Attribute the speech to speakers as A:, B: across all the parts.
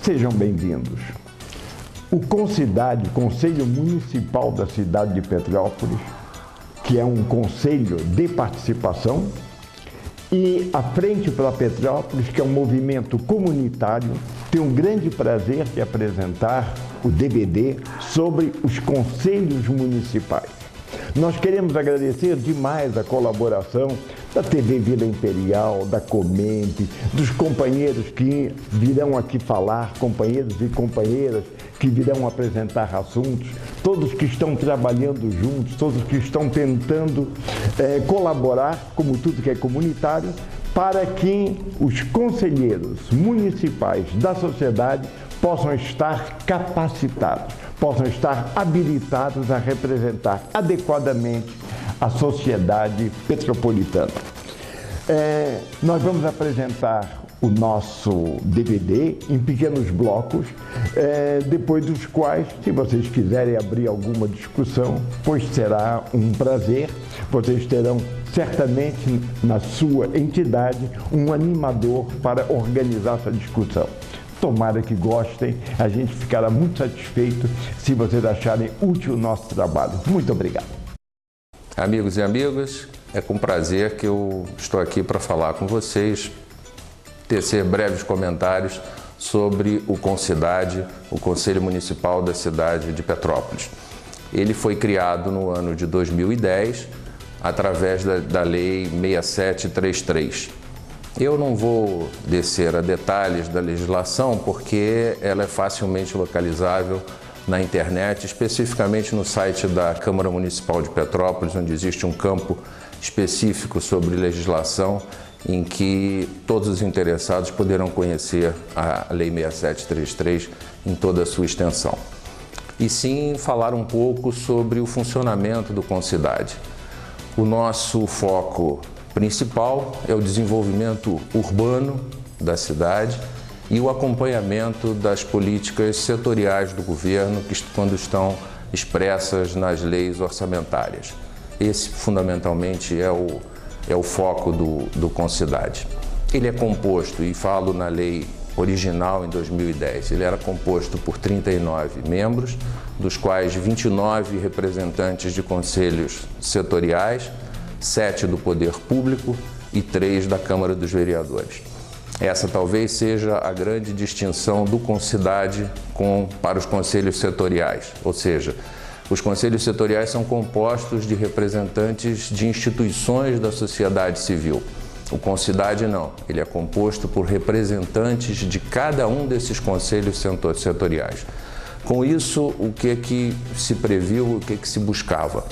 A: Sejam bem-vindos. O CONCIDAD, Conselho Municipal da cidade de Petrópolis, que é um conselho de participação, e a Frente pela Petrópolis, que é um movimento comunitário, tem um grande prazer de apresentar o DVD sobre os conselhos municipais. Nós queremos agradecer demais a colaboração da TV Vila Imperial, da Comente, dos companheiros que virão aqui falar, companheiros e companheiras que virão apresentar assuntos, todos que estão trabalhando juntos, todos que estão tentando colaborar, como tudo que é comunitário, para que os conselheiros municipais da sociedade possam estar capacitados, possam estar habilitados a representar adequadamente a sociedade petropolitana. Nós vamos apresentar o nosso DVD em pequenos blocos, depois dos quais, se vocês quiserem abrir alguma discussão, pois será um prazer. Vocês terão certamente na sua entidade um animador para organizar essa discussão. Tomara que gostem, a gente ficará muito satisfeito se vocês acharem útil o nosso trabalho. Muito obrigado.
B: Amigos e amigas, é com prazer que eu estou aqui para falar com vocês, tecer breves comentários sobre o CONCIDAD, o Conselho Municipal da cidade de Petrópolis. Ele foi criado no ano de 2010, através da Lei 6733. Eu não vou descer a detalhes da legislação porque ela é facilmente localizável na internet, especificamente no site da Câmara Municipal de Petrópolis, onde existe um campo específico sobre legislação em que todos os interessados poderão conhecer a Lei 6733 em toda a sua extensão. E sim falar um pouco sobre o funcionamento do CONCIDAD. O nosso foco principal é o desenvolvimento urbano da cidade e o acompanhamento das políticas setoriais do governo quando estão expressas nas leis orçamentárias. Esse, fundamentalmente, é o foco do CONCIDAD. Ele é composto, e falo na lei original em 2010, ele era composto por 39 membros, dos quais 29 representantes de conselhos setoriais, 7 do Poder Público e 3 da Câmara dos Vereadores. Essa talvez seja a grande distinção do CONCIDAD para os conselhos setoriais, ou seja, os conselhos setoriais são compostos de representantes de instituições da sociedade civil. O CONCIDAD não, ele é composto por representantes de cada um desses conselhos setoriais. Com isso, o que se previu, o que se buscava?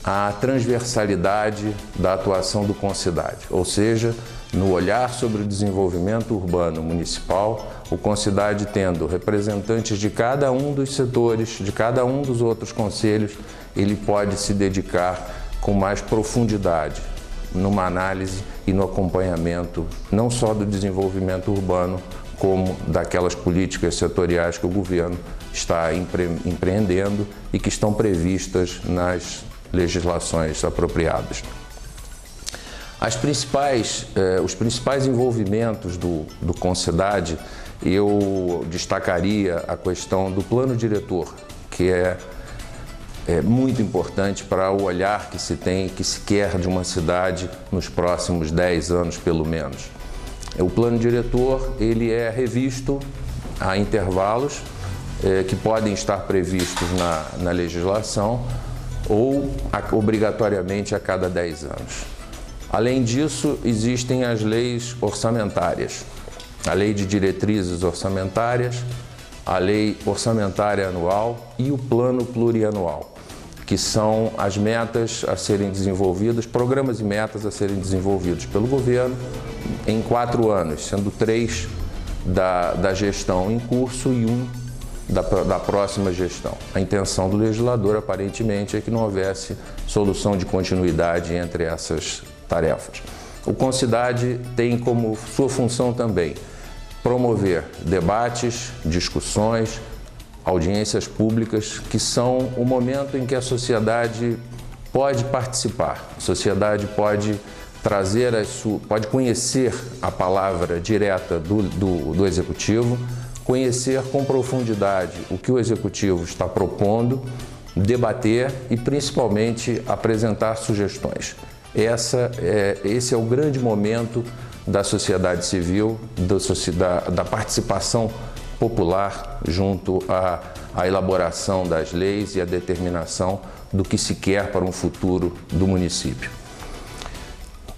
B: A transversalidade da atuação do CONCIDAD, ou seja, no olhar sobre o desenvolvimento urbano municipal, o CONCIDAD tendo representantes de cada um dos setores, de cada um dos outros conselhos, ele pode se dedicar com mais profundidade numa análise e no acompanhamento não só do desenvolvimento urbano, como daquelas políticas setoriais que o governo está empreendendo e que estão previstas nas legislações apropriadas. Os principais envolvimentos do CONCIDAD, eu destacaria a questão do plano diretor, que é muito importante para o olhar que se tem, que se quer de uma cidade nos próximos 10 anos, pelo menos. O plano diretor, ele é revisto a intervalos que podem estar previstos na legislação ou obrigatoriamente a cada 10 anos. Além disso, existem as leis orçamentárias, a Lei de Diretrizes Orçamentárias, a Lei Orçamentária Anual e o Plano Plurianual, que são as metas a serem desenvolvidas, programas e metas a serem desenvolvidos pelo governo em 4 anos, sendo 3 da gestão em curso e 1 da próxima gestão. A intenção do legislador, aparentemente, é que não houvesse solução de continuidade entre essas tarefas. O CONCIDAD tem como sua função também promover debates, discussões, audiências públicas, que são o momento em que a sociedade pode participar, a sociedade pode pode conhecer a palavra direta do Executivo, conhecer com profundidade o que o Executivo está propondo, debater e principalmente apresentar sugestões. Esse é o grande momento da sociedade civil, da participação popular junto à elaboração das leis e à determinação do que se quer para um futuro do município.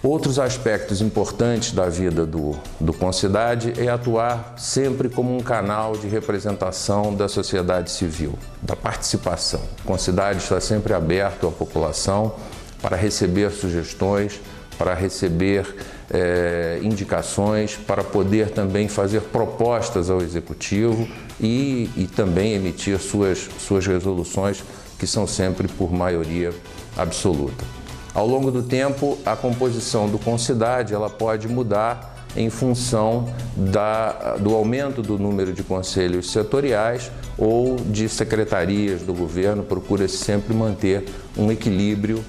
B: Outros aspectos importantes da vida do Concidade é atuar sempre como um canal de representação da sociedade civil, da participação. O Concidade está sempre aberto à população para receber sugestões, para receber indicações, para poder também fazer propostas ao Executivo e também emitir suas resoluções, que são sempre por maioria absoluta. Ao longo do tempo, a composição do Concidade ela pode mudar em função do aumento do número de conselhos setoriais ou de secretarias do governo. Procura-se sempre manter um equilíbrio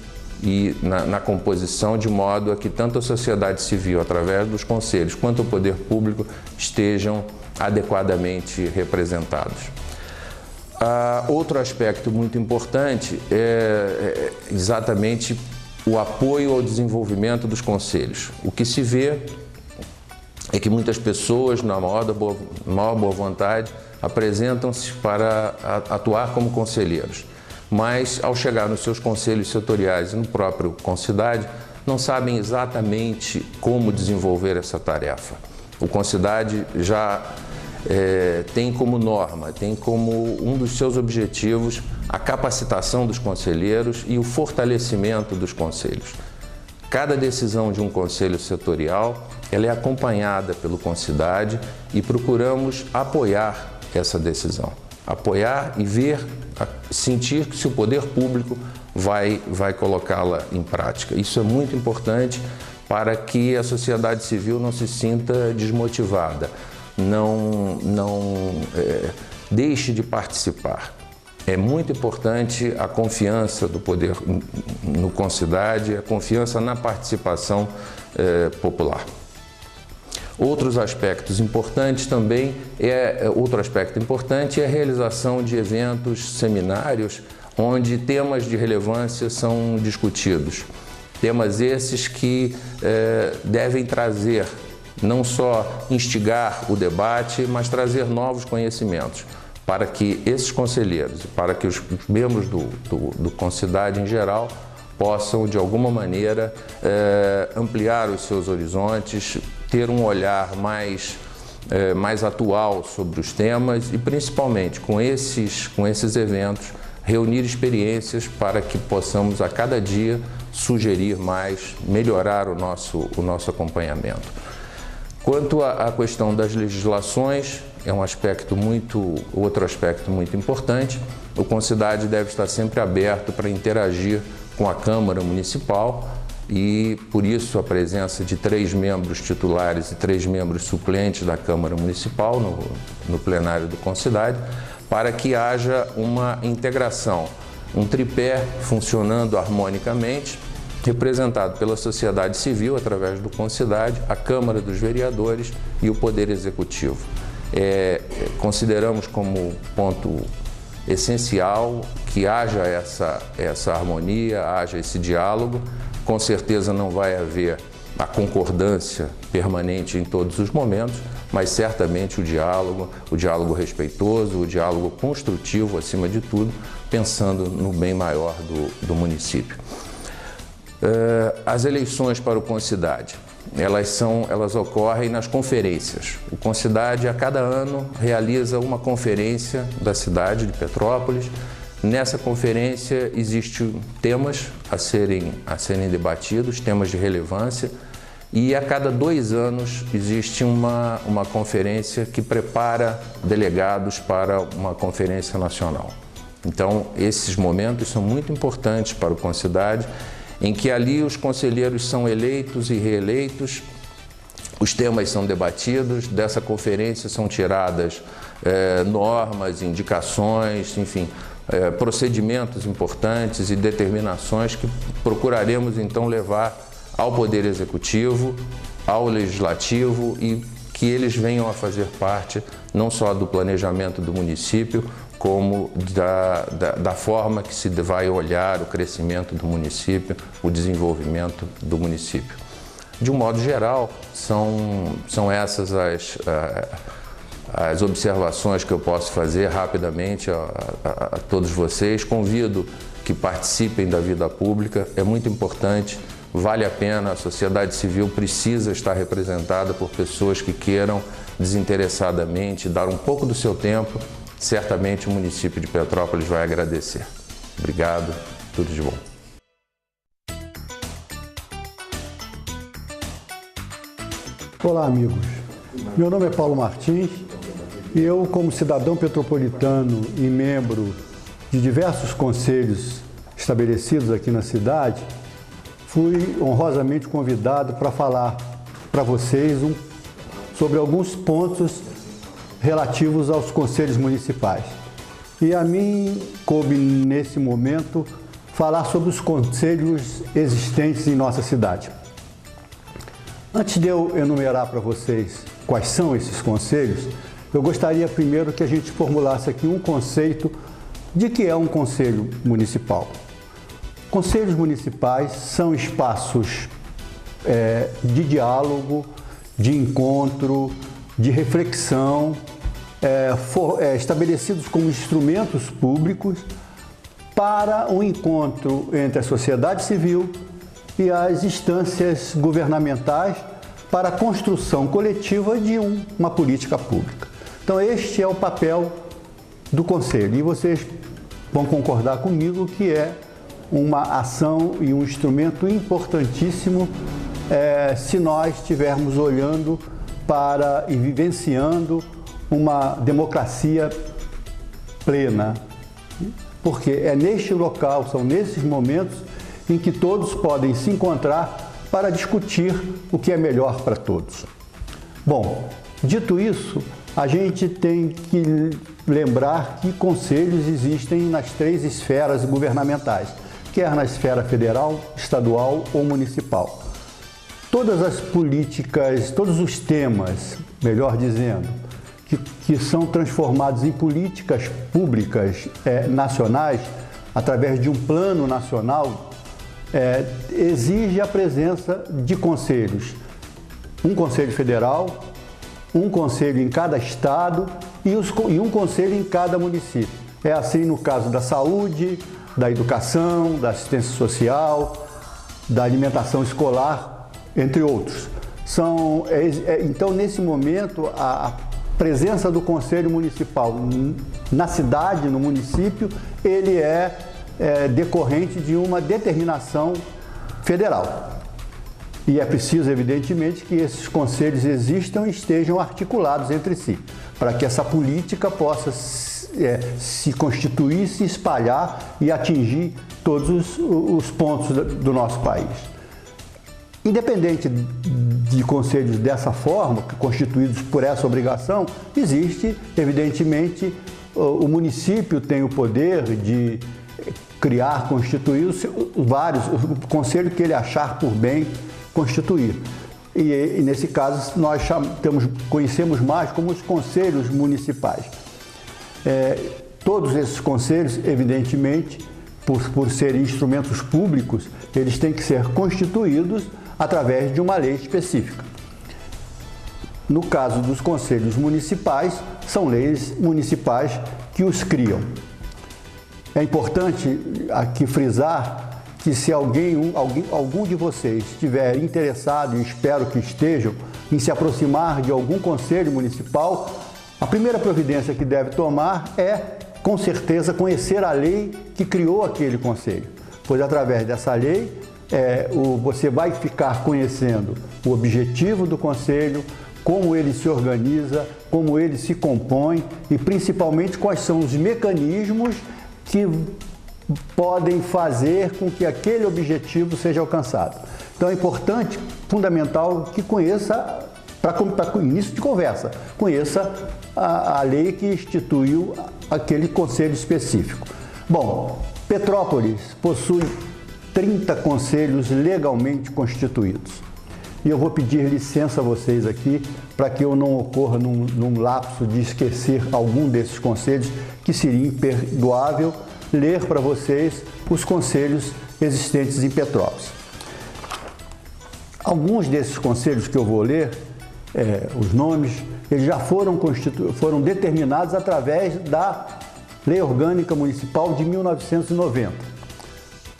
B: na composição, de modo a que tanto a sociedade civil, através dos conselhos, quanto o poder público estejam adequadamente representados. Outro aspecto muito importante é exatamente o apoio ao desenvolvimento dos conselhos. O que se vê é que muitas pessoas, na maior boa vontade, apresentam-se para atuar como conselheiros, mas ao chegar nos seus conselhos setoriais e no próprio Concidade, não sabem exatamente como desenvolver essa tarefa. O Concidade já tem como norma, tem como um dos seus objetivos a capacitação dos conselheiros e o fortalecimento dos conselhos. Cada decisão de um conselho setorial ela é acompanhada pelo Concidade e procuramos apoiar essa decisão. Apoiar e sentir que se o poder público vai colocá-la em prática. Isso é muito importante para que a sociedade civil não se sinta desmotivada, não deixe de participar. É muito importante a confiança do poder no Concidade, a confiança na participação popular. Outros aspectos importantes também outro aspecto importante é a realização de eventos, seminários, onde temas de relevância são discutidos. Temas esses que devem trazer, não só instigar o debate, mas trazer novos conhecimentos, para que esses conselheiros, para que os membros do Concidade em geral, possam, de alguma maneira, ampliar os seus horizontes, ter um olhar mais atual sobre os temas e, principalmente, com esses eventos, reunir experiências para que possamos, a cada dia, sugerir mais, melhorar o nosso acompanhamento. Quanto à questão das legislações, é outro aspecto muito importante. O Concidade deve estar sempre aberto para interagir com a Câmara Municipal e, por isso, a presença de 3 membros titulares e 3 membros suplentes da Câmara Municipal no plenário do Concidade, para que haja uma integração, um tripé funcionando harmonicamente, representado pela sociedade civil através do Concidade, a Câmara dos Vereadores e o Poder Executivo. Consideramos como ponto essencial que haja essa harmonia, haja esse diálogo. Com certeza não vai haver a concordância permanente em todos os momentos, mas certamente o diálogo respeitoso, o diálogo construtivo, acima de tudo, pensando no bem maior do município. As eleições para o Concidade, elas ocorrem nas conferências. O Concidade, a cada ano, realiza uma conferência da cidade de Petrópolis. Nessa conferência existem temas a serem debatidos, temas de relevância, e a cada 2 anos existe uma conferência que prepara delegados para uma conferência nacional. Então, esses momentos são muito importantes para o Concidade, em que ali os conselheiros são eleitos e reeleitos, os temas são debatidos, dessa conferência são tiradas normas, indicações, enfim, procedimentos importantes e determinações que procuraremos então levar ao Poder Executivo, ao Legislativo e que eles venham a fazer parte não só do planejamento do município, como da forma que se vai olhar o crescimento do município, o desenvolvimento do município. De um modo geral, são essas as observações que eu posso fazer rapidamente a todos vocês. Convido que participem da vida pública, é muito importante, vale a pena, a sociedade civil precisa estar representada por pessoas que queiram desinteressadamente dar um pouco do seu tempo. Certamente o município de Petrópolis vai agradecer. Obrigado, tudo de bom.
C: Olá, amigos. Meu nome é Paulo Martins e eu, como cidadão petropolitano e membro de diversos conselhos estabelecidos aqui na cidade, fui honrosamente convidado para falar para vocês sobre alguns pontos relativos aos conselhos municipais. E a mim coube, nesse momento, falar sobre os conselhos existentes em nossa cidade. Antes de eu enumerar para vocês quais são esses conselhos, eu gostaria primeiro que a gente formulasse aqui um conceito de que é um conselho municipal. Conselhos municipais são espaços de diálogo, de encontro, de reflexão, estabelecidos como instrumentos públicos para o encontro entre a sociedade civil e as instâncias governamentais para a construção coletiva de uma política pública. Então, este é o papel do Conselho e vocês vão concordar comigo que é uma ação e um instrumento importantíssimo se nós estivermos olhando para e vivenciando uma democracia plena, porque é neste local, são nesses momentos em que todos podem se encontrar para discutir o que é melhor para todos. Bom, dito isso, a gente tem que lembrar que conselhos existem nas 3 esferas governamentais, quer na esfera federal, estadual ou municipal. Todas as políticas, todos os temas, melhor dizendo, que são transformados em políticas públicas nacionais, através de um plano nacional, exige a presença de conselhos. Um conselho federal, um conselho em cada estado e um conselho em cada município. É assim no caso da saúde, da educação, da assistência social, da alimentação escolar, entre outros. Então, nesse momento, a presença do Conselho Municipal na cidade, no município, ele é decorrente de uma determinação federal. E é preciso, evidentemente, que esses conselhos existam e estejam articulados entre si, para que essa política possa se constituir, se espalhar e atingir todos os pontos do nosso país. Independente de conselhos dessa forma, constituídos por essa obrigação, existe, evidentemente, o município tem o poder de criar, constituir o conselho que ele achar por bem constituir. E nesse caso, nós conhecemos mais como os conselhos municipais. Todos esses conselhos, evidentemente, por serem instrumentos públicos, eles têm que ser constituídos através de uma lei específica. No caso dos conselhos municipais, são leis municipais que os criam. É importante aqui frisar que se algum de vocês estiver interessado, e espero que estejam, em se aproximar de algum conselho municipal, a primeira providência que deve tomar é, com certeza, conhecer a lei que criou aquele conselho, pois através dessa lei você vai ficar conhecendo o objetivo do conselho, como ele se organiza, como ele se compõe e principalmente quais são os mecanismos que podem fazer com que aquele objetivo seja alcançado. Então é importante, fundamental, que conheça, para início de conversa, conheça a lei que instituiu aquele conselho específico. Bom, Petrópolis possui 30 conselhos legalmente constituídos. e eu vou pedir licença a vocês aqui para que eu não ocorra num lapso de esquecer algum desses conselhos, que seria imperdoável ler para vocês os conselhos existentes em Petrópolis. Alguns desses conselhos que eu vou ler, os nomes, eles já foram determinados através da Lei Orgânica Municipal de 1990.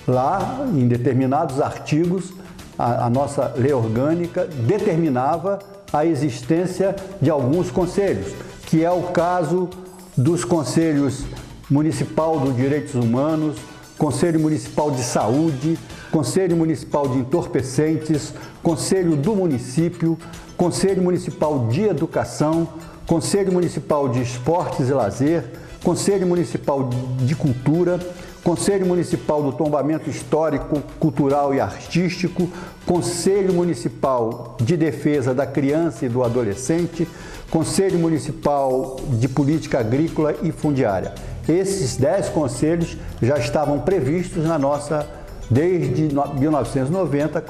C: Lá, em determinados artigos, a nossa lei orgânica determinava a existência de alguns conselhos, que é o caso dos conselhos municipal dos direitos humanos, Conselho Municipal de Saúde, Conselho Municipal de Entorpecentes, Conselho do Município, Conselho Municipal de Educação, Conselho Municipal de Esportes e Lazer, Conselho Municipal de Cultura, Conselho Municipal do Tombamento Histórico, Cultural e Artístico, Conselho Municipal de Defesa da Criança e do Adolescente, Conselho Municipal de Política Agrícola e Fundiária. Esses 10 conselhos já estavam previstos na nossa, desde 1990,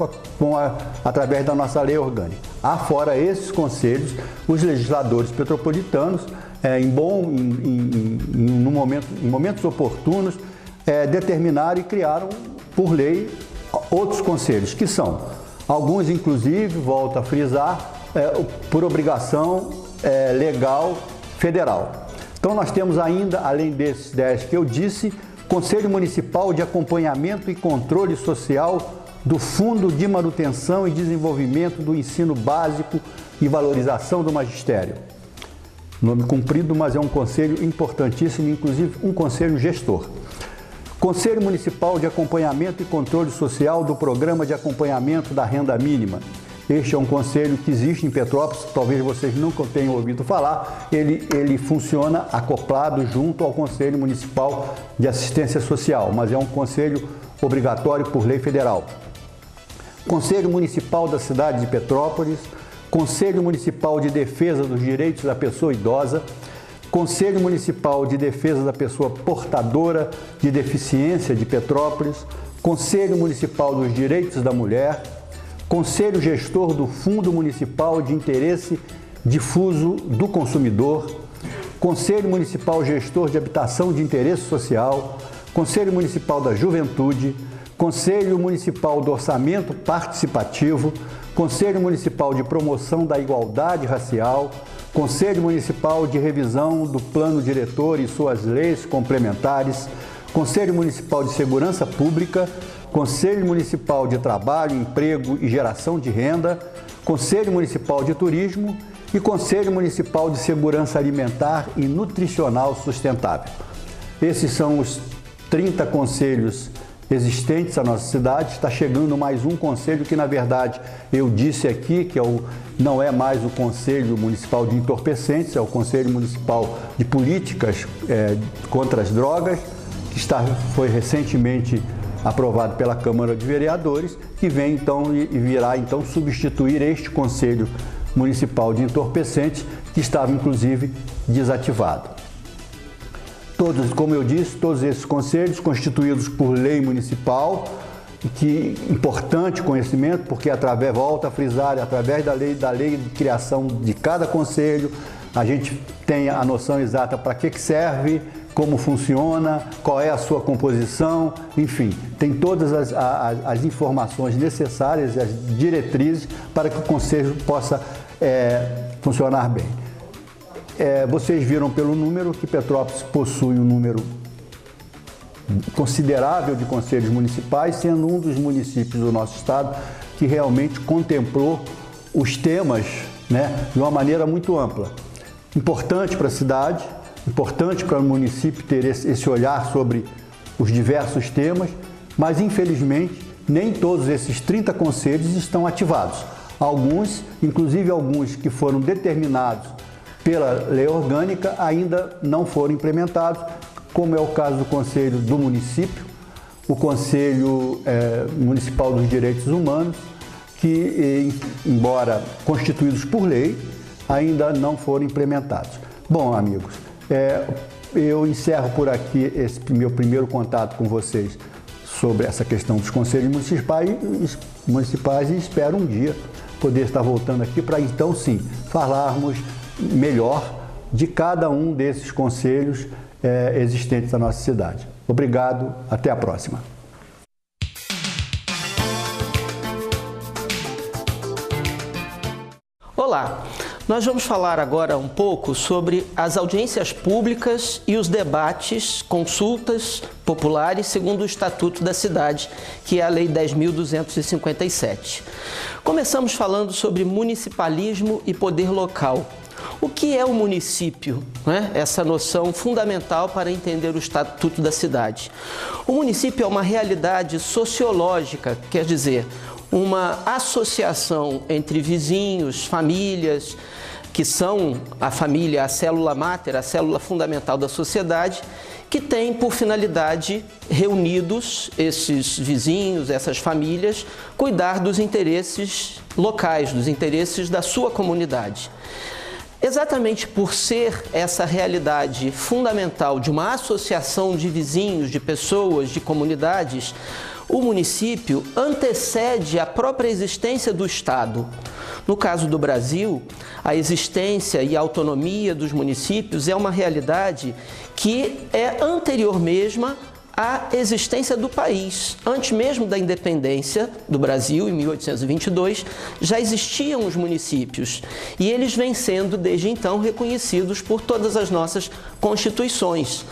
C: através da nossa lei orgânica. Afora esses conselhos, os legisladores petropolitanos, em momentos oportunos, determinaram e criaram por lei outros conselhos, que são, alguns inclusive, volto a frisar, por obrigação legal federal. Então nós temos ainda, além desses 10 que eu disse, Conselho Municipal de Acompanhamento e Controle Social do Fundo de Manutenção e Desenvolvimento do Ensino Básico e Valorização do Magistério. Nome comprido, mas é um conselho importantíssimo, inclusive um conselho gestor. Conselho Municipal de Acompanhamento e Controle Social do Programa de Acompanhamento da Renda Mínima. Este é um conselho que existe em Petrópolis, talvez vocês nunca tenham ouvido falar. Ele funciona acoplado junto ao Conselho Municipal de Assistência Social, mas é um conselho obrigatório por lei federal. Conselho Municipal da cidade de Petrópolis, Conselho Municipal de Defesa dos Direitos da Pessoa Idosa, Conselho Municipal de Defesa da Pessoa Portadora de Deficiência de Petrópolis, Conselho Municipal dos Direitos da Mulher, Conselho Gestor do Fundo Municipal de Interesse Difuso do Consumidor, Conselho Municipal Gestor de Habitação de Interesse Social, Conselho Municipal da Juventude, Conselho Municipal do Orçamento Participativo, Conselho Municipal de Promoção da Igualdade Racial, Conselho Municipal de Revisão do Plano Diretor e suas leis complementares, Conselho Municipal de Segurança Pública, Conselho Municipal de Trabalho, Emprego e Geração de Renda, Conselho Municipal de Turismo e Conselho Municipal de Segurança Alimentar e Nutricional Sustentável. Esses são os 30 conselhos existentes na nossa cidade. Está chegando mais um conselho que, na verdade, eu disse aqui que não é mais o Conselho Municipal de Entorpecentes, é o Conselho Municipal de Políticas contra as Drogas, que foi recentemente aprovado pela Câmara de Vereadores, que vem então e virá então substituir este Conselho Municipal de Entorpecentes, que estava inclusive desativado. Todos, como eu disse, todos esses conselhos constituídos por lei municipal, que importante conhecimento, porque volta a frisar, através da lei de criação de cada conselho, a gente tem a noção exata para que serve, como funciona, qual é a sua composição, enfim, tem todas as informações necessárias, as diretrizes para que o conselho possa funcionar bem. Vocês viram pelo número que Petrópolis possui um número considerável de conselhos municipais, sendo um dos municípios do nosso estado que realmente contemplou os temas, de uma maneira muito ampla. Importante para a cidade, importante para o município ter esse olhar sobre os diversos temas, mas infelizmente nem todos esses 30 conselhos estão ativados. Alguns, inclusive alguns que foram determinados pela lei orgânica, ainda não foram implementados, como é o caso do Conselho do Município, o Conselho Municipal dos Direitos Humanos, que, embora constituídos por lei, ainda não foram implementados. Bom, amigos, eu encerro por aqui esse meu primeiro contato com vocês sobre essa questão dos conselhos municipais e espero um dia poder estar voltando aqui para então sim falarmos melhor de cada um desses conselhos existentes na nossa cidade. Obrigado, até a próxima.
D: Olá, nós vamos falar agora um pouco sobre as audiências públicas e os debates, consultas populares segundo o Estatuto da Cidade, que é a Lei 10.257. Começamos falando sobre municipalismo e poder local. O que é o município? Essa noção fundamental para entender o Estatuto da Cidade. O município é uma realidade sociológica, quer dizer, uma associação entre vizinhos, famílias, que são a família, a célula máter, a célula fundamental da sociedade, que tem por finalidade, reunidos esses vizinhos, essas famílias, cuidar dos interesses locais, dos interesses da sua comunidade. Exatamente por ser essa realidade fundamental de uma associação de vizinhos, de pessoas, de comunidades, o município antecede a própria existência do Estado. No caso do Brasil, a existência e a autonomia dos municípios é uma realidade que é anterior mesmo à existência do país. Antes mesmo da independência do Brasil, em 1822, já existiam os municípios e eles vêm sendo, desde então, reconhecidos por todas as nossas constituições.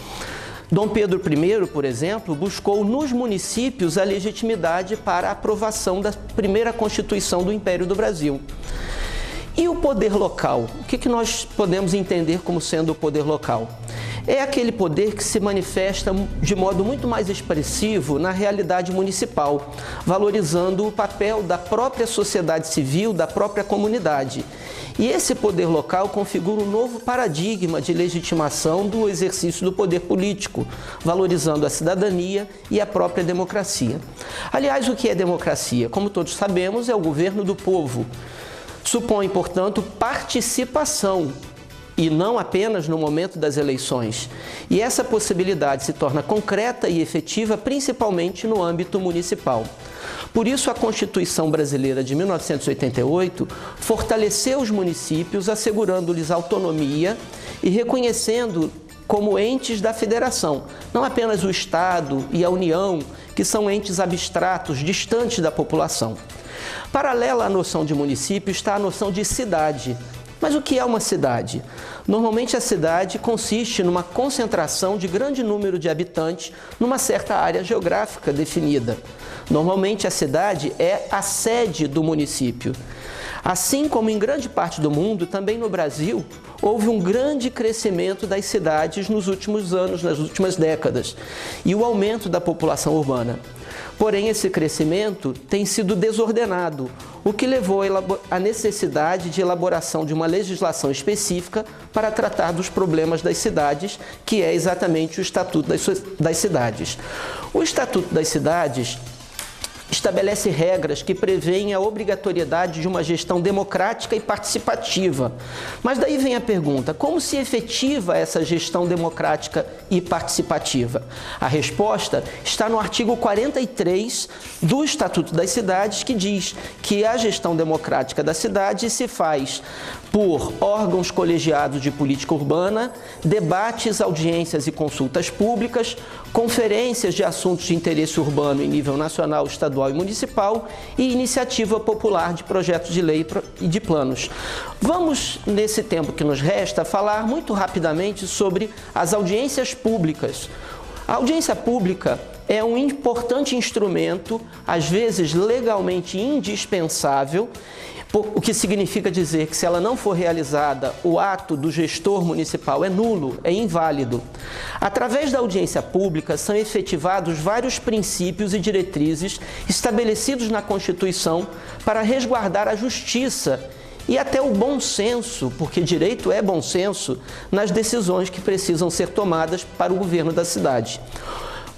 D: Dom Pedro I, por exemplo, buscou nos municípios a legitimidade para a aprovação da primeira Constituição do Império do Brasil. E o poder local? O que nós podemos entender como sendo o poder local? É aquele poder que se manifesta de modo muito mais expressivo na realidade municipal, valorizando o papel da própria sociedade civil, da própria comunidade. E esse poder local configura um novo paradigma de legitimação do exercício do poder político, valorizando a cidadania e a própria democracia. Aliás, o que é democracia? Como todos sabemos, é o governo do povo. Supõe, portanto, participação, e não apenas no momento das eleições. E essa possibilidade se torna concreta e efetiva principalmente no âmbito municipal. Por isso, a Constituição Brasileira de 1988 fortaleceu os municípios, assegurando-lhes autonomia e reconhecendo como entes da federação, não apenas o Estado e a União, que são entes abstratos, distantes da população. Paralela à noção de município está a noção de cidade. Mas o que é uma cidade? Normalmente a cidade consiste numa concentração de grande número de habitantes numa certa área geográfica definida. Normalmente a cidade é a sede do município. Assim como em grande parte do mundo, também no Brasil, houve um grande crescimento das cidades nos últimos anos, nas últimas décadas, e o aumento da população urbana. Porém, esse crescimento tem sido desordenado, o que levou à necessidade de elaboração de uma legislação específica para tratar dos problemas das cidades, que é exatamente o Estatuto das Cidades. O Estatuto das Cidades estabelece regras que prevêem a obrigatoriedade de uma gestão democrática e participativa. Mas daí vem a pergunta, como se efetiva essa gestão democrática e participativa? A resposta está no artigo 43 do Estatuto das Cidades, que diz que a gestão democrática da cidade se faz por órgãos colegiados de política urbana, debates, audiências e consultas públicas, conferências de assuntos de interesse urbano em nível nacional, estadual e municipal e iniciativa popular de projetos de lei e de planos. Vamos, nesse tempo que nos resta, falar muito rapidamente sobre as audiências públicas. A audiência pública é um importante instrumento, às vezes legalmente indispensável, o que significa dizer que se ela não for realizada, o ato do gestor municipal é nulo, é inválido. Através da audiência pública são efetivados vários princípios e diretrizes estabelecidos na Constituição para resguardar a justiça e até o bom senso, porque direito é bom senso, nas decisões que precisam ser tomadas para o governo da cidade.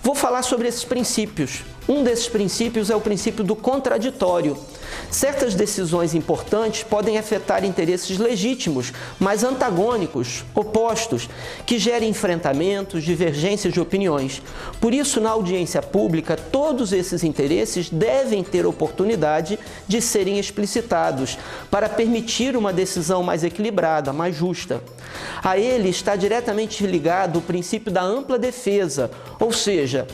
D: Vou falar sobre esses princípios. Um desses princípios é o princípio do contraditório. Certas decisões importantes podem afetar interesses legítimos, mas antagônicos, opostos, que gerem enfrentamentos, divergências de opiniões. Por isso, na audiência pública, todos esses interesses devem ter oportunidade de serem explicitados, para permitir uma decisão mais equilibrada, mais justa. A ele está diretamente ligado o princípio da ampla defesa, ou seja,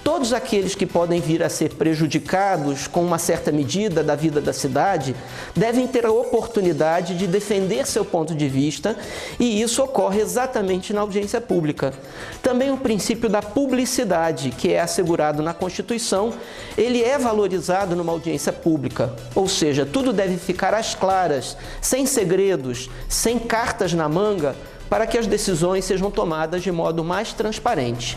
D: todos aqueles que podem vir a ser prejudicados com uma certa medida da vida da cidade devem ter a oportunidade de defender seu ponto de vista, e isso ocorre exatamente na audiência pública. Também o princípio da publicidade, que é assegurado na Constituição, ele é valorizado numa audiência pública, ou seja, tudo deve ficar às claras, sem segredos, sem cartas na manga, para que as decisões sejam tomadas de modo mais transparente.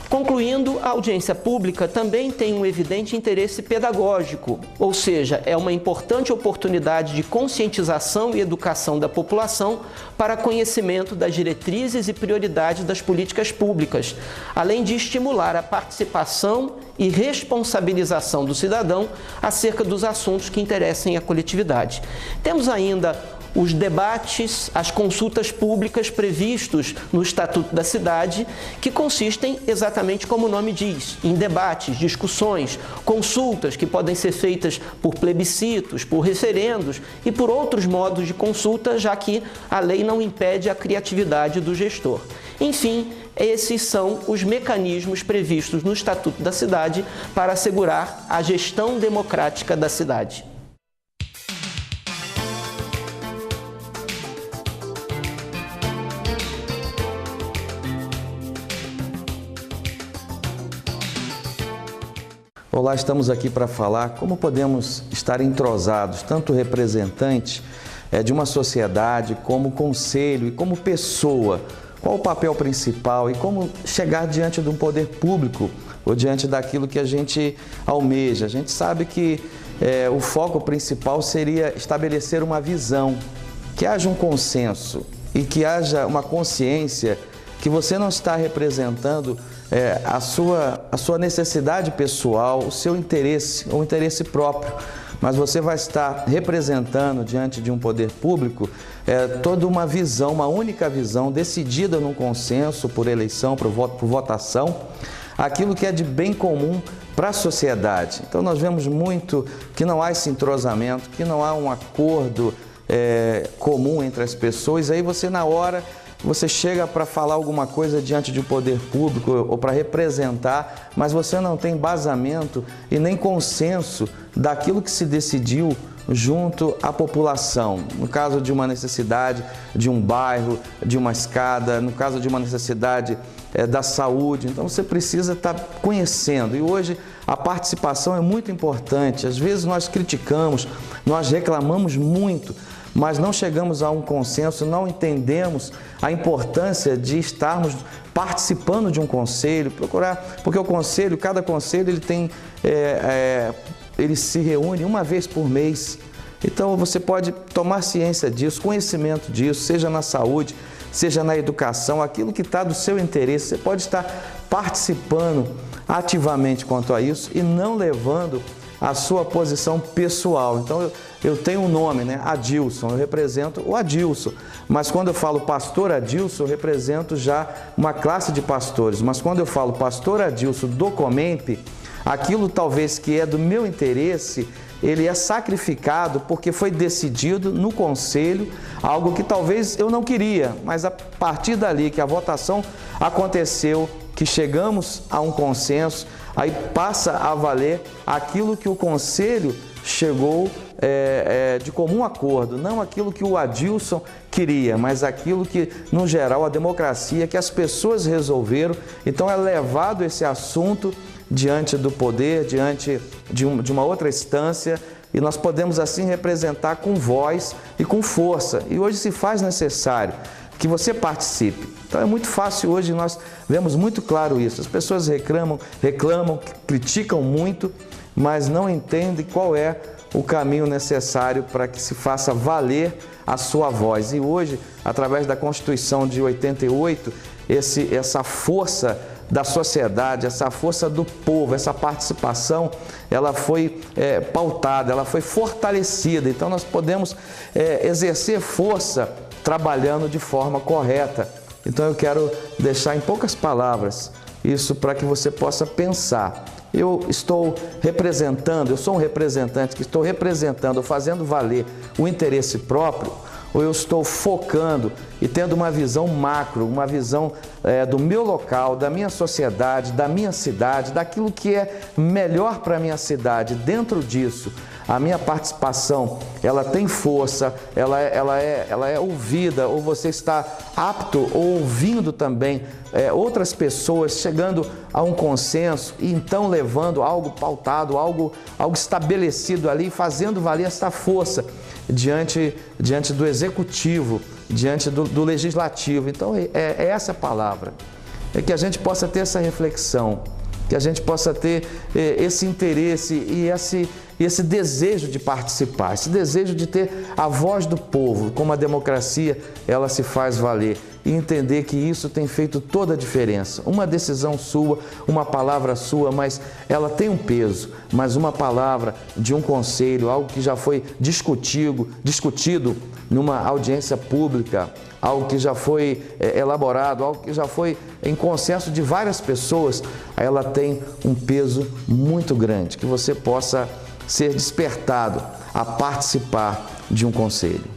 D: Concluindo, a audiência pública também tem um evidente interesse pedagógico, ou seja, é uma importante oportunidade de conscientização e educação da população para conhecimento das diretrizes e prioridades das políticas públicas, além de estimular a participação e responsabilização do cidadão acerca dos assuntos que interessem a coletividade. Temos ainda os debates, as consultas públicas previstos no Estatuto da Cidade, que consistem exatamente como o nome diz, em debates, discussões, consultas que podem ser feitas por plebiscitos, por referendos e por outros modos de consulta, já que a lei não impede a criatividade do gestor. Enfim, esses são os mecanismos previstos no Estatuto da Cidade para assegurar a gestão democrática da cidade.
E: Olá, estamos aqui para falar como podemos estar entrosados, tanto representante de uma sociedade, como conselho e como pessoa. Qual o papel principal e como chegar diante de um poder público ou diante daquilo que a gente almeja. A gente sabe que o foco principal seria estabelecer uma visão, que haja um consenso e que haja uma consciência que você não está representando a sua necessidade pessoal, o seu interesse, ou interesse próprio, mas você vai estar representando diante de um poder público toda uma visão, uma única visão decidida num consenso, por eleição, por votação, aquilo que é de bem comum para a sociedade. Então nós vemos muito que não há esse entrosamento, que não há um acordo comum entre as pessoas, aí você na hora você chega para falar alguma coisa diante de um poder público ou para representar, mas você não tem embasamento e nem consenso daquilo que se decidiu junto à população. No caso de uma necessidade de um bairro, de uma escada, no caso de uma necessidade da saúde. Então você precisa estar conhecendo. E hoje a participação é muito importante. Às vezes nós criticamos, nós reclamamos muito, mas não chegamos a um consenso, não entendemos a importância de estarmos participando de um conselho, procurar, porque o conselho, cada conselho ele se reúne uma vez por mês. Então você pode tomar ciência disso, conhecimento disso, seja na saúde, seja na educação, aquilo que está do seu interesse, você pode estar participando ativamente quanto a isso e não levando a sua posição pessoal. Então eu tenho um nome, né? Adilson, eu represento o Adilson, mas quando eu falo pastor Adilson, eu represento já uma classe de pastores, mas quando eu falo pastor Adilson do Comemp, aquilo talvez que é do meu interesse, ele é sacrificado porque foi decidido no conselho, algo que talvez eu não queria, mas a partir dali que a votação aconteceu, que chegamos a um consenso, aí passa a valer aquilo que o conselho chegou de comum acordo, não aquilo que o Adilson queria, mas aquilo que, no geral, a democracia, que as pessoas resolveram. Então é levado esse assunto diante do poder, diante de uma outra instância, e nós podemos assim representar com voz e com força. E hoje se faz necessário que você participe. Então é muito fácil hoje, nós vemos muito claro isso. As pessoas reclamam, criticam muito, mas não entendem qual é o caminho necessário para que se faça valer a sua voz. E hoje, através da Constituição de 88, essa força da sociedade, essa força do povo, essa participação, ela foi pautada, ela foi fortalecida. Então nós podemos exercer força trabalhando de forma correta. Então eu quero deixar em poucas palavras isso para que você possa pensar. Eu estou representando, eu sou um representante que estou representando, fazendo valer o interesse próprio, ou eu estou focando e tendo uma visão macro, uma visão do meu local, da minha sociedade, da minha cidade, daquilo que é melhor para a minha cidade. Dentro disso, a minha participação, ela tem força, ela é ouvida, ou você está apto ou ouvindo também outras pessoas, chegando a um consenso e então levando algo pautado, algo estabelecido ali, fazendo valer essa força diante do executivo, diante do legislativo. Então é essa a palavra, é que a gente possa ter essa reflexão, que a gente possa ter esse interesse e esse desejo de participar, esse desejo de ter a voz do povo, como a democracia ela se faz valer, e entender que isso tem feito toda a diferença. Uma decisão sua, uma palavra sua, mas ela tem um peso, mas uma palavra de um conselho, algo que já foi discutido numa audiência pública, algo que já foi elaborado, algo que já foi em consenso de várias pessoas, ela tem um peso muito grande, que você possa ser despertado a participar de um conselho.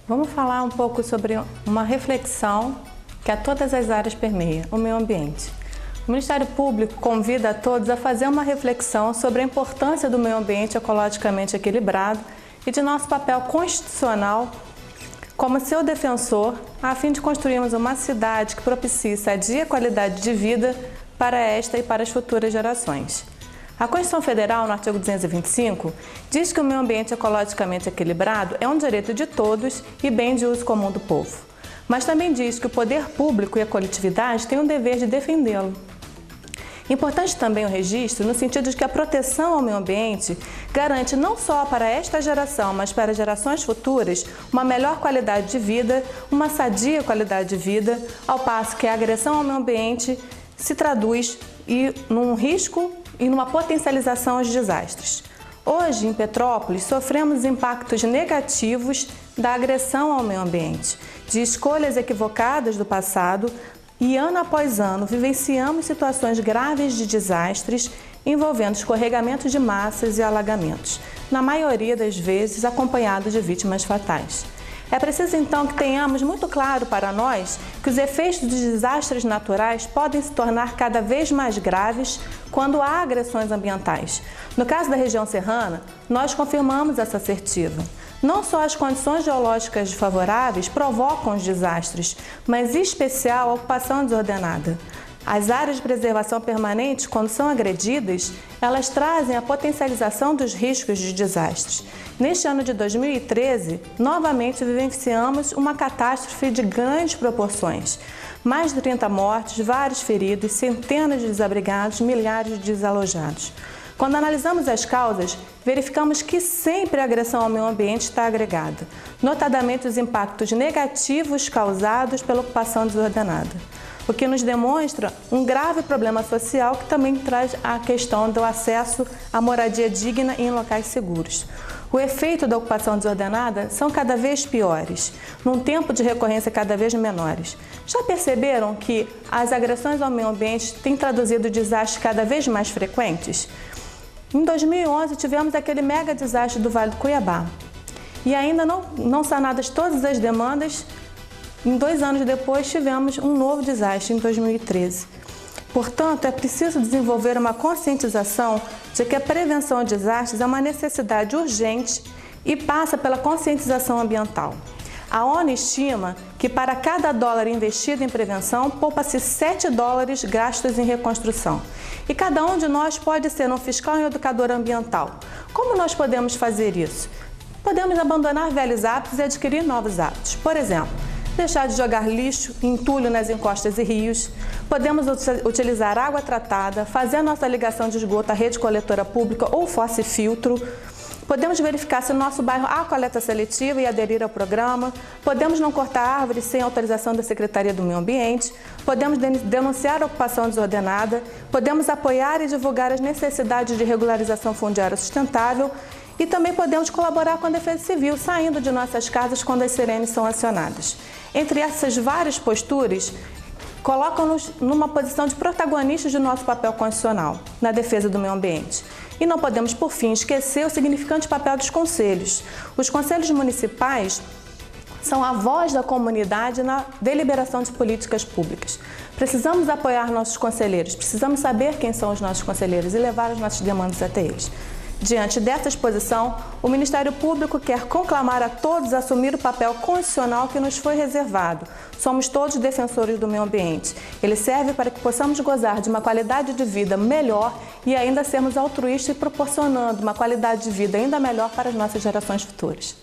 F: Vamos falar um pouco sobre uma reflexão que a todas as áreas permeia, o meio ambiente. O Ministério Público convida a todos a fazer uma reflexão sobre a importância do meio ambiente ecologicamente equilibrado e de nosso papel constitucional como seu defensor, a fim de construirmos uma cidade que propicie sadia qualidade de vida para esta e para as futuras gerações. A Constituição Federal, no artigo 225, diz que o meio ambiente ecologicamente equilibrado é um direito de todos e bem de uso comum do povo. Mas também diz que o poder público e a coletividade têm o dever de defendê-lo. Importante também o registro no sentido de que a proteção ao meio ambiente garante não só para esta geração, mas para gerações futuras, uma melhor qualidade de vida, uma sadia qualidade de vida, ao passo que a agressão ao meio ambiente se traduz num risco e numa potencialização aos desastres. Hoje, em Petrópolis, sofremos impactos negativos da agressão ao meio ambiente, de escolhas equivocadas do passado, e ano após ano vivenciamos situações graves de desastres envolvendo escorregamentos de massas e alagamentos, na maioria das vezes acompanhados de vítimas fatais. É preciso então que tenhamos muito claro para nós que os efeitos dos desastres naturais podem se tornar cada vez mais graves quando há agressões ambientais. No caso da região serrana, nós confirmamos essa assertiva. Não só as condições geológicas favoráveis provocam os desastres, mas em especial a ocupação desordenada. As áreas de preservação permanente, quando são agredidas, elas trazem a potencialização dos riscos de desastres. Neste ano de 2013, novamente vivenciamos uma catástrofe de grandes proporções. Mais de 30 mortes, vários feridos, centenas de desabrigados, milhares de desalojados. Quando analisamos as causas, verificamos que sempre a agressão ao meio ambiente está agregada, notadamente os impactos negativos causados pela ocupação desordenada, o que nos demonstra um grave problema social que também traz a questão do acesso à moradia digna e em locais seguros. O efeito da ocupação desordenada são cada vez piores, num tempo de recorrência cada vez menores. Já perceberam que as agressões ao meio ambiente têm traduzido desastres cada vez mais frequentes? Em 2011, tivemos aquele mega desastre do Vale do Cuiabá. E ainda não sanadas todas as demandas, em 2 anos depois tivemos um novo desastre, em 2013. Portanto, é preciso desenvolver uma conscientização de que a prevenção de desastres é uma necessidade urgente e passa pela conscientização ambiental. A ONU estima que para cada dólar investido em prevenção, poupa-se $7 gastos em reconstrução. E cada um de nós pode ser um fiscal e um educador ambiental. Como nós podemos fazer isso? Podemos abandonar velhos hábitos e adquirir novos hábitos. Por exemplo, deixar de jogar lixo e entulho nas encostas e rios. Podemos utilizar água tratada, fazer a nossa ligação de esgoto à rede coletora pública ou fosse filtro. Podemos verificar se no nosso bairro há coleta seletiva e aderir ao programa. Podemos não cortar árvores sem autorização da Secretaria do Meio Ambiente. Podemos denunciar a ocupação desordenada. Podemos apoiar e divulgar as necessidades de regularização fundiária sustentável. E também podemos colaborar com a Defesa Civil, saindo de nossas casas quando as sirenes são acionadas. Entre essas várias posturas, colocam-nos numa posição de protagonistas de nosso papel constitucional na defesa do meio ambiente. E não podemos, por fim, esquecer o significante papel dos conselhos. Os conselhos municipais são a voz da comunidade na deliberação de políticas públicas. Precisamos apoiar nossos conselheiros, precisamos saber quem são os nossos conselheiros e levar as nossas demandas até eles. Diante dessa exposição, o Ministério Público quer conclamar a todos a assumir o papel constitucional que nos foi reservado. Somos todos defensores do meio ambiente. Ele serve para que possamos gozar de uma qualidade de vida melhor e ainda sermos altruístas e proporcionando uma qualidade de vida ainda melhor para as nossas gerações futuras.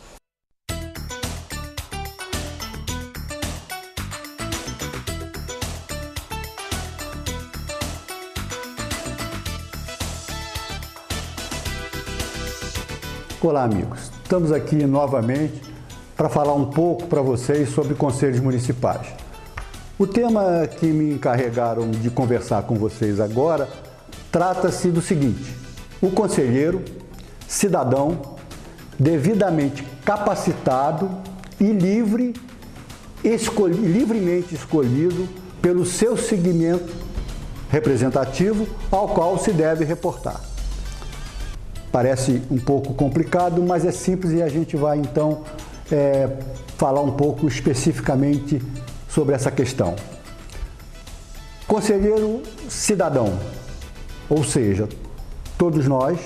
C: Olá, amigos. Estamos aqui novamente para falar um pouco para vocês sobre conselhos municipais. O tema que me encarregaram de conversar com vocês agora trata-se do seguinte: o conselheiro, cidadão, devidamente capacitado e livremente escolhido pelo seu segmento representativo ao qual se deve reportar. Parece um pouco complicado, mas é simples e a gente vai então falar um pouco especificamente sobre essa questão. Conselheiro cidadão, ou seja, todos nós,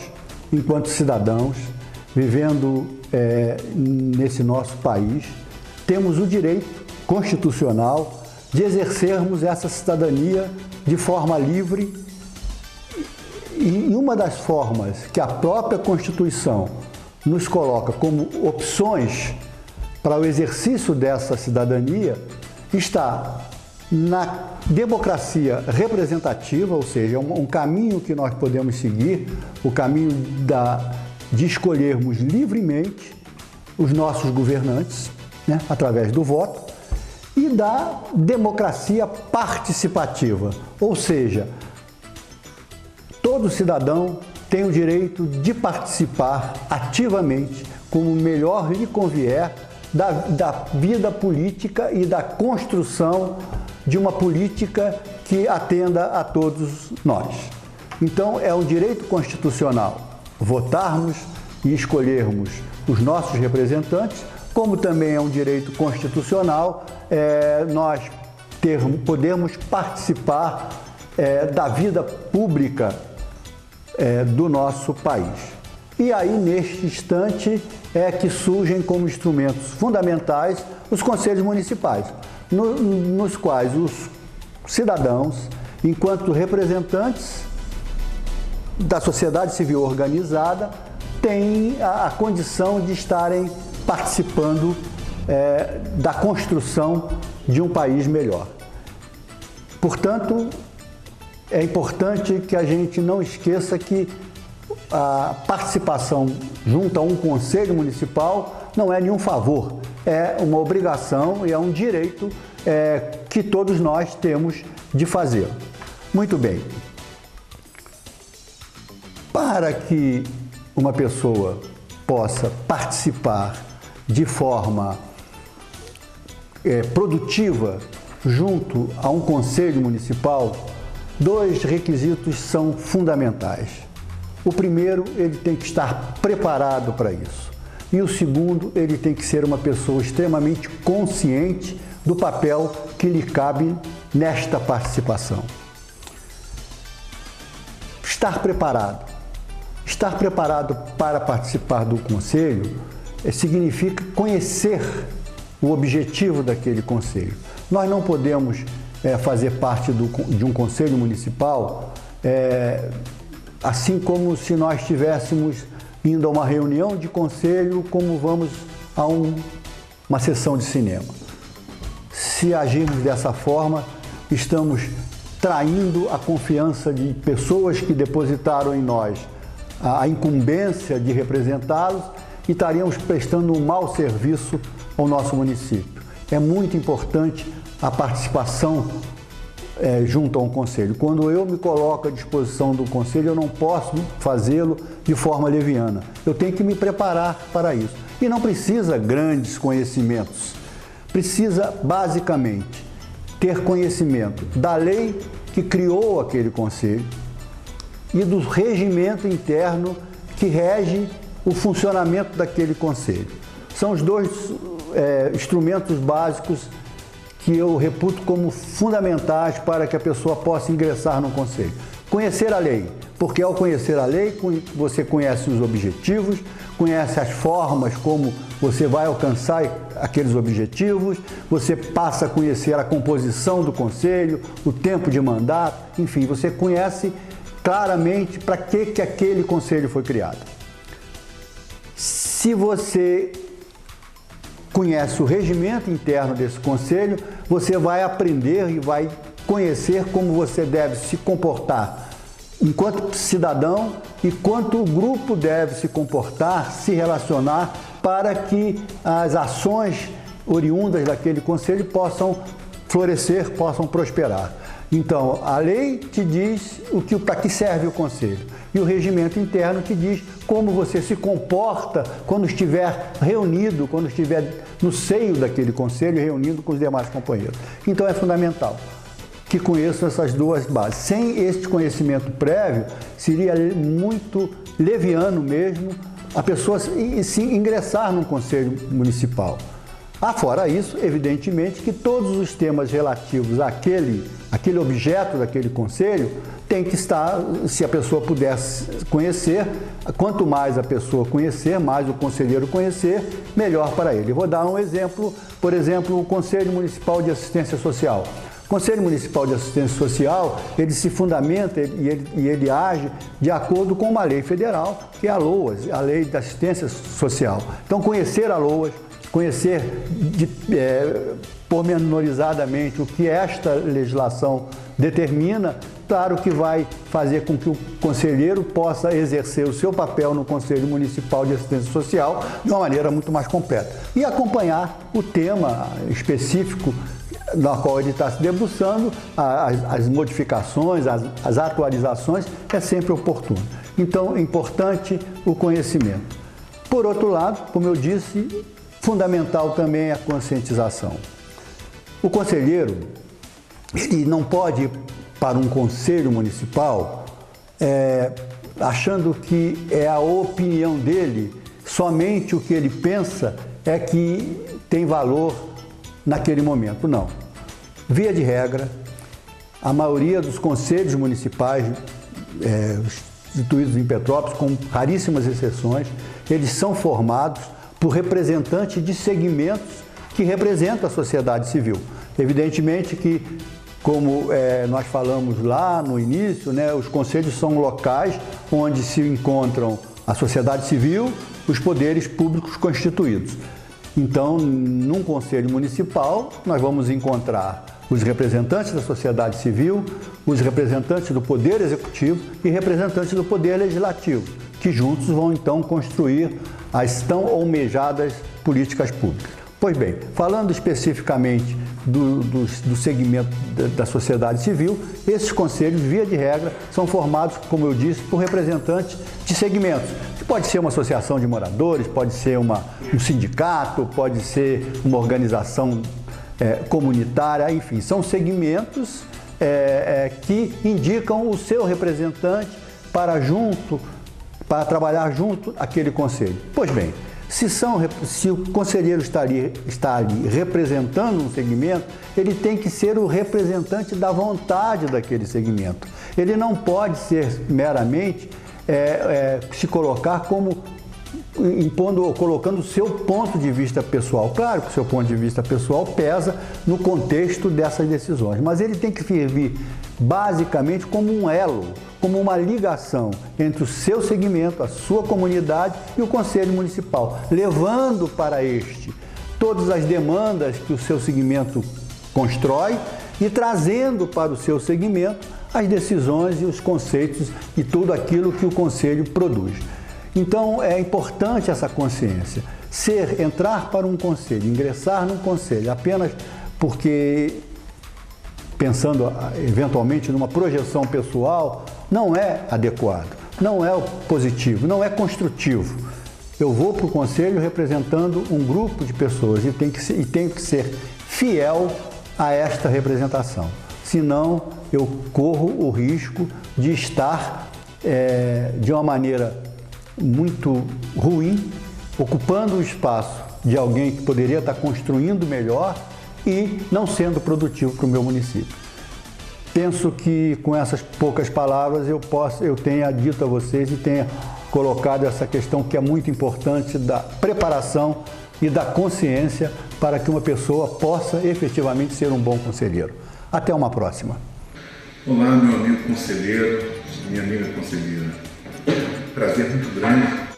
C: enquanto cidadãos, vivendo nesse nosso país, temos o direito constitucional de exercermos essa cidadania de forma livre. E uma das formas que a própria Constituição nos coloca como opções para o exercício dessa cidadania está na democracia representativa, ou seja, um caminho que nós podemos seguir, o caminho de escolhermos livremente os nossos governantes, né, através do voto, e da democracia participativa, ou seja, todo cidadão tem o direito de participar ativamente, como melhor lhe convier, da vida política e da construção de uma política que atenda a todos nós. Então, é um direito constitucional votarmos e escolhermos os nossos representantes, como também é um direito constitucional nós podermos participar da vida pública do nosso país. E aí, neste instante, é que surgem como instrumentos fundamentais os conselhos municipais, nos quais os cidadãos, enquanto representantes da sociedade civil organizada, têm a condição de estarem participando da construção de um país melhor. Portanto, é importante que a gente não esqueça que a participação junto a um conselho municipal não é nenhum favor, é uma obrigação e é um direito que todos nós temos de fazer. Muito bem. Para que uma pessoa possa participar de forma produtiva junto a um conselho municipal, dois requisitos são fundamentais. O primeiro, ele tem que estar preparado para isso. E o segundo, ele tem que ser uma pessoa extremamente consciente do papel que lhe cabe nesta participação. Estar preparado. Estar preparado para participar do conselho significa conhecer o objetivo daquele conselho. Nós não podemos fazer parte de um conselho municipal assim como se nós estivéssemos indo a uma reunião de conselho, como vamos a uma sessão de cinema. Se agirmos dessa forma, estamos traindo a confiança de pessoas que depositaram em nós a incumbência de representá-los e estaríamos prestando um mau serviço ao nosso município. É muito importante a participação junto a um conselho. Quando eu me coloco à disposição do conselho, eu não posso fazê-lo de forma leviana. Eu tenho que me preparar para isso. E não precisa grandes conhecimentos. Precisa, basicamente, ter conhecimento da lei que criou aquele conselho e do regimento interno que rege o funcionamento daquele conselho. São os dois instrumentos básicos que eu reputo como fundamentais para que a pessoa possa ingressar no conselho. Conhecer a lei, porque ao conhecer a lei, você conhece os objetivos, conhece as formas como você vai alcançar aqueles objetivos, você passa a conhecer a composição do conselho, o tempo de mandato, enfim, você conhece claramente para que aquele conselho foi criado. Se você conhece o regimento interno desse conselho, você vai aprender e vai conhecer como você deve se comportar enquanto cidadão e quanto o grupo deve se comportar, se relacionar para que as ações oriundas daquele conselho possam florescer, possam prosperar. Então, a lei te diz para que serve o conselho e o regimento interno te diz como você se comporta quando estiver reunido, quando estiver no seio daquele conselho, reunido com os demais companheiros. Então, é fundamental que conheçam essas duas bases. Sem este conhecimento prévio, seria muito leviano mesmo a pessoa se ingressar num conselho municipal. Fora isso, evidentemente, que todos os temas relativos àquele objeto daquele conselho tem que estar, se a pessoa pudesse conhecer, quanto mais a pessoa conhecer, mais o conselheiro conhecer, melhor para ele. Eu vou dar um exemplo, por exemplo, o Conselho Municipal de Assistência Social. O Conselho Municipal de Assistência Social, ele se fundamenta e ele age de acordo com uma lei federal, que é a LOAS, a Lei de Assistência Social. Então, conhecer a LOAS, conhecer pormenorizadamente o que esta legislação determina, claro que vai fazer com que o conselheiro possa exercer o seu papel no Conselho Municipal de Assistência Social de uma maneira muito mais completa. E acompanhar o tema específico na qual ele está se debruçando, as modificações, as atualizações, é sempre oportuno. Então, é importante o conhecimento. Por outro lado, como eu disse, fundamental também é a conscientização. O conselheiro, ele não pode ir para um conselho municipal achando que é a opinião dele, somente o que ele pensa é que tem valor naquele momento. Não. Via de regra, a maioria dos conselhos municipais instituídos em Petrópolis, com raríssimas exceções, eles são formados por representantes de segmentos que representam a sociedade civil. Evidentemente que, como nós falamos lá no início, os conselhos são locais onde se encontram a sociedade civil, os poderes públicos constituídos. Então, num conselho municipal, nós vamos encontrar os representantes da sociedade civil, os representantes do poder executivo e representantes do poder legislativo, que juntos vão então construir as tão almejadas políticas públicas. Pois bem, falando especificamente do segmento da sociedade civil, esses conselhos, via de regra, são formados, como eu disse, por representantes de segmentos. Pode ser uma associação de moradores, pode ser um sindicato, pode ser uma organização comunitária, enfim, são segmentos que indicam o seu representante para trabalhar junto àquele conselho. Pois bem, se o conselheiro está ali representando um segmento, ele tem que ser o representante da vontade daquele segmento. Ele não pode ser meramente se colocar como colocando o seu ponto de vista pessoal. Claro que o seu ponto de vista pessoal pesa no contexto dessas decisões, mas ele tem que servir basicamente como um elo, como uma ligação entre o seu segmento, a sua comunidade e o Conselho Municipal, levando para este todas as demandas que o seu segmento constrói e trazendo para o seu segmento as decisões e os conceitos e tudo aquilo que o Conselho produz. Então, é importante essa consciência. Entrar para um conselho, ingressar num conselho apenas porque, pensando eventualmente numa projeção pessoal, não é adequado, não é positivo, não é construtivo. Eu vou para o conselho representando um grupo de pessoas e tenho que ser fiel a esta representação. Senão, eu corro o risco de estar de uma maneira muito ruim, ocupando o espaço de alguém que poderia estar construindo melhor e não sendo produtivo para o meu município. Penso que com essas poucas palavras eu tenha dito a vocês e tenha colocado essa questão que é muito importante da preparação e da consciência para que uma pessoa possa efetivamente ser um bom conselheiro. Até uma próxima.
G: Olá, meu amigo conselheiro, minha amiga conselheira. Prazer muito grande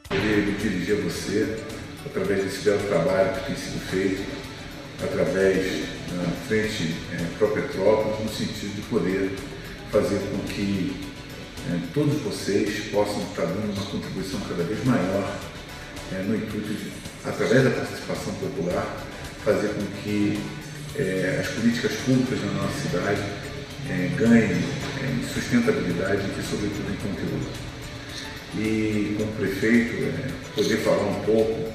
G: poder me dirigir a você através desse belo trabalho que tem sido feito através da Frente Pro-Petrópolis, no sentido de poder fazer com que todos vocês possam estar dando uma contribuição cada vez maior no intuito de, através da participação popular, fazer com que as políticas públicas na nossa cidade ganhem sustentabilidade e, sobretudo, em conteúdo. E, como prefeito, poder falar um pouco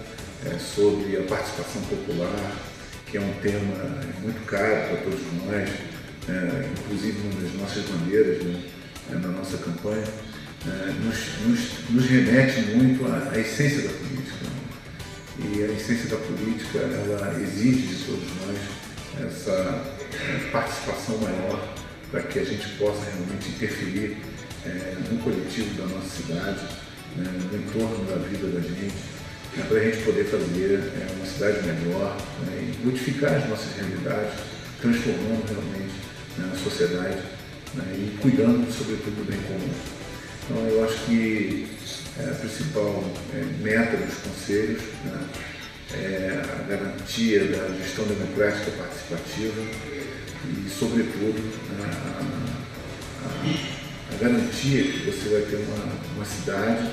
G: sobre a participação popular, que é um tema muito caro para todos nós, inclusive uma das nossas bandeiras na nossa campanha, nos remete muito à essência da política. E a essência da política, ela exige de todos nós essa participação maior para que a gente possa realmente interferir no coletivo da nossa cidade, no entorno da vida da gente, para a gente poder fazer uma cidade melhor e modificar as nossas realidades, transformando realmente a sociedade e cuidando, sobretudo, do bem comum. Então, eu acho que a principal meta dos conselhos é a garantia da gestão democrática participativa e, sobretudo, a garantia que você vai ter uma cidade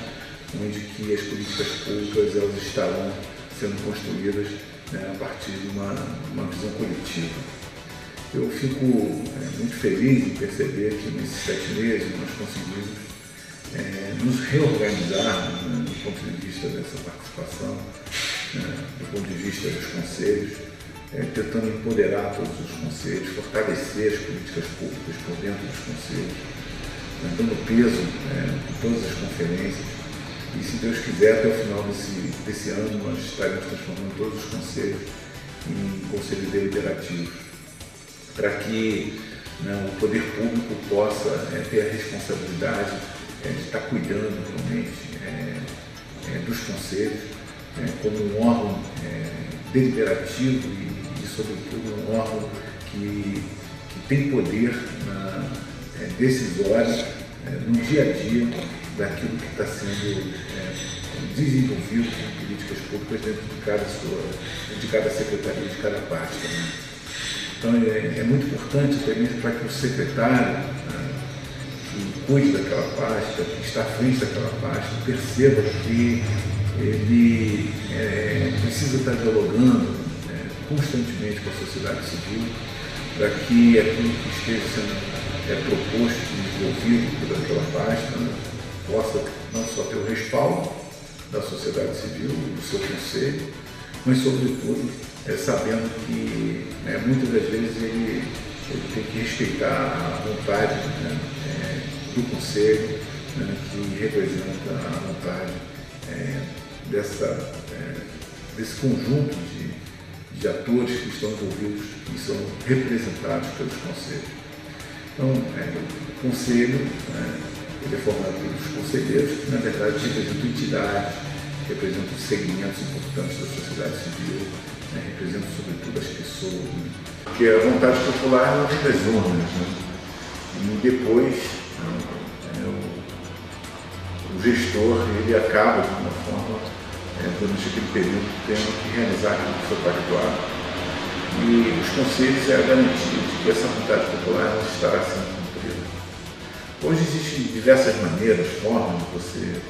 G: onde que as políticas públicas elas estarão sendo construídas a partir de uma visão coletiva. Eu fico muito feliz em perceber que nesses 7 meses nós conseguimos nos reorganizar do ponto de vista dessa participação, do ponto de vista dos conselhos, tentando empoderar todos os conselhos, fortalecer as políticas públicas por dentro dos conselhos, dando peso em todas as conferências. E, se Deus quiser, até o final desse ano, nós estaremos transformando todos os conselhos em conselhos deliberativos, para que o poder público possa ter a responsabilidade de estar cuidando realmente dos conselhos como um órgão deliberativo e, sobretudo, um órgão que tem poder decisório no dia a dia daquilo que está sendo desenvolvido em políticas públicas dentro de cada secretaria, de cada pasta. Então, é muito importante até mesmo para que o secretário que cuide daquela pasta, que está à frente daquela pasta, perceba que ele precisa estar dialogando constantemente com a sociedade civil, para que aquilo que esteja sendo proposto e desenvolvido por aquela pasta possa não só ter o respaldo da sociedade civil, do seu conselho, mas, sobretudo, sabendo que muitas das vezes ele tem que respeitar a vontade do conselho, que representa a vontade desse conjunto de atores que estão envolvidos e são representados pelos conselhos. Então, o conselho ele é formado pelos conselheiros, que na verdade representam entidades, representam segmentos importantes da sociedade civil, representam sobretudo as pessoas. Porque a vontade popular ela vem das urnas, e depois o gestor ele acaba, de uma forma, durante aquele período, tendo que realizar aquilo que foi pactuado. E os conselhos é a garantia de que essa vontade popular estará sendo cumprida. Hoje existem diversas maneiras, formas de você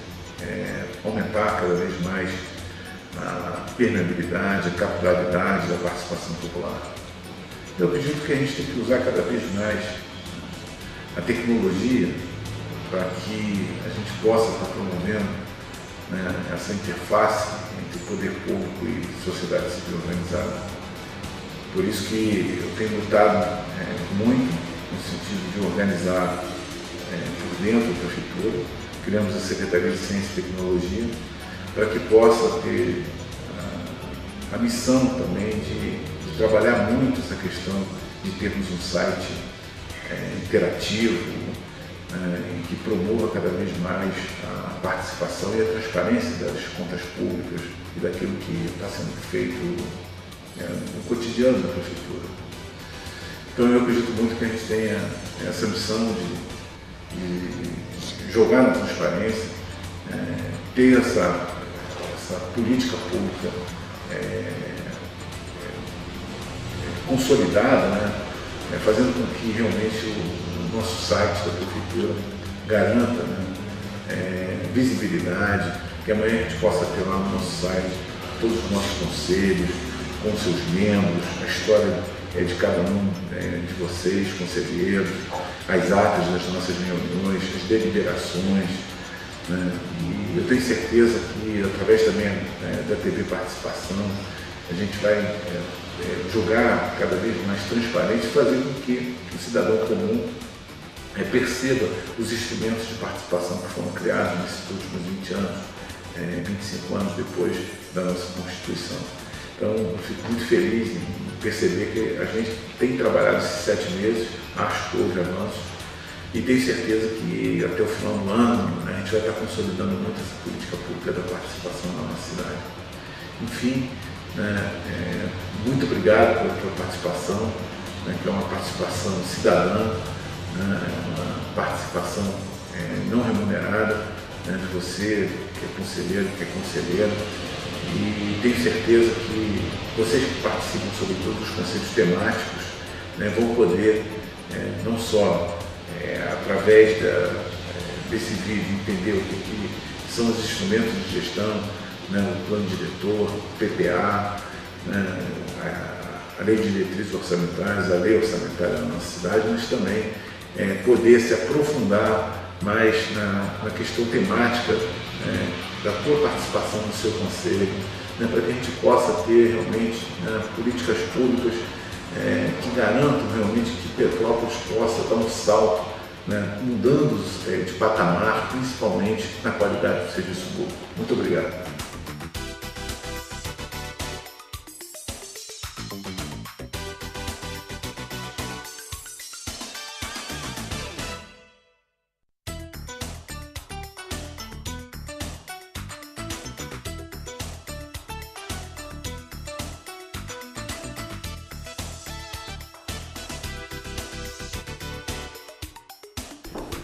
G: aumentar cada vez mais a permeabilidade, a capilaridade da participação popular. Eu acredito que a gente tem que usar cada vez mais a tecnologia para que a gente possa estar promovendo, né, essa interface entre poder público e sociedade civil organizada. Por isso que eu tenho lutado muito no sentido de organizar por dentro da Prefeitura. Criamos a Secretaria de Ciência e Tecnologia para que possa ter a missão também de trabalhar muito essa questão de termos um site interativo, em que promova cada vez mais a participação e a transparência das contas públicas e daquilo que está sendo feito no cotidiano da Prefeitura. Então eu acredito muito que a gente tenha essa missão de jogar na transparência, ter essa política pública consolidada, né, fazendo com que realmente o nosso site da Prefeitura garanta, né, visibilidade, que amanhã a gente possa ter lá no nosso site todos os nossos conselhos, com seus membros, a história de cada um de vocês, conselheiros, as atas das nossas reuniões, as deliberações, né? E eu tenho certeza que através também da TV Participação a gente vai jogar cada vez mais transparente, fazer com que o cidadão comum perceba os instrumentos de participação que foram criados nesses últimos 20 anos, 25 anos depois da nossa Constituição. Então, eu fico muito feliz em perceber que a gente tem trabalhado esses 7 meses, acho que houve avanços, e tenho certeza que até o final do ano a gente vai estar consolidando muito essa política pública da participação na nossa cidade. Enfim, muito obrigado pela tua participação, que é uma participação cidadã, uma participação não remunerada, de você que é conselheiro, que é conselheira. E tenho certeza que vocês que participam, sobretudo dos conselhos temáticos, vão poder, não só através desse vídeo, entender o que são os instrumentos de gestão, o plano diretor, o PPA, a lei de diretrizes orçamentárias, a lei orçamentária da nossa cidade, mas também poder se aprofundar mais na questão temática da tua participação no seu conselho, para que a gente possa ter realmente políticas públicas que garantam realmente que Petrópolis possa dar um salto, mudando de patamar, principalmente na qualidade do serviço público. Muito obrigado.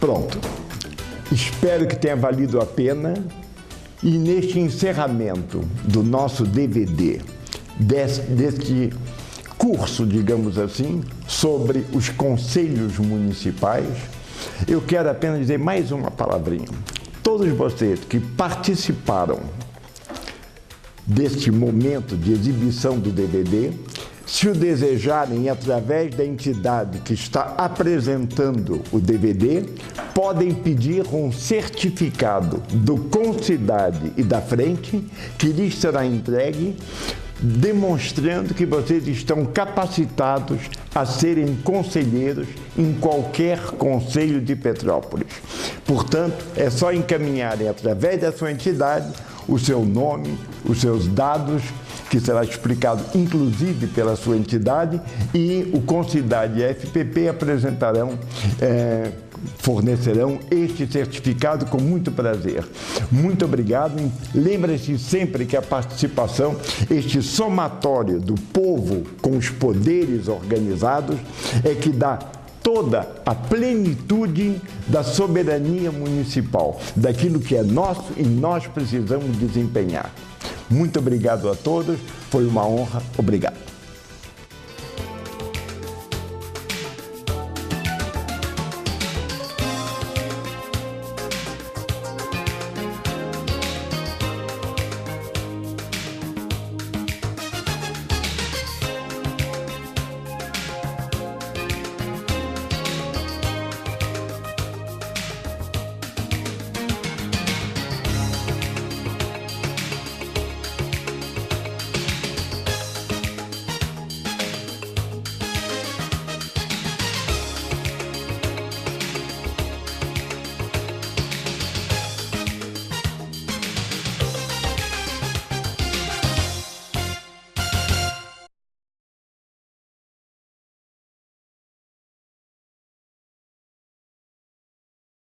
A: Pronto. Espero que tenha valido a pena e neste encerramento do nosso DVD, deste curso, digamos assim, sobre os conselhos municipais, eu quero apenas dizer mais uma palavrinha. Todos vocês que participaram deste momento de exibição do DVD, se o desejarem, através da entidade que está apresentando o DVD, podem pedir um certificado do Concidade e da Frente, que lhes será entregue, demonstrando que vocês estão capacitados a serem conselheiros em qualquer conselho de Petrópolis. Portanto, é só encaminharem através da sua entidade o seu nome, os seus dados, que será explicado inclusive pela sua entidade, e o Concidade e a FPP fornecerão este certificado com muito prazer. Muito obrigado. Lembre-se sempre que a participação, este somatório do povo com os poderes organizados, é que dá toda a plenitude da soberania municipal, daquilo que é nosso e nós precisamos desempenhar. Muito obrigado a todos, foi uma honra, obrigado.